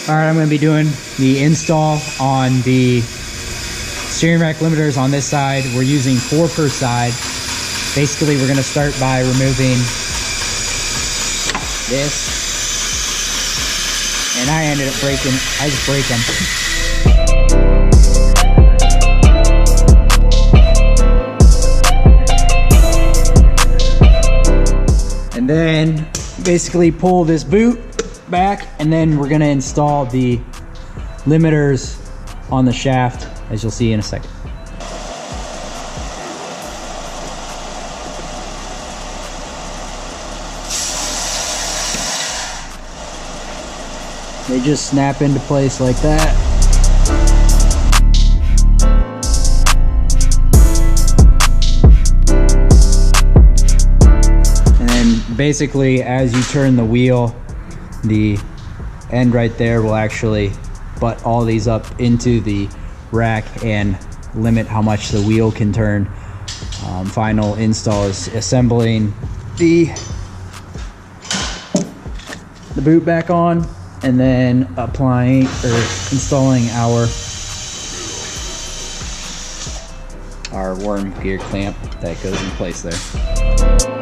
All right, I'm going to be doing the install on the steering rack limiters on this side. We're using 4 per side. Basically, we're going to start by removing this. And I ended up breaking, I just break them. And then basically pull this boot back, and then we're going to install the limiters on the shaft, as you'll see in a second. They just snap into place like that. And then basically, as you turn the wheel, the end right there will actually butt all these up into the rack and limit how much the wheel can turn. Final install is assembling the boot back on, and then applying or installing our worm gear clamp that goes in place there.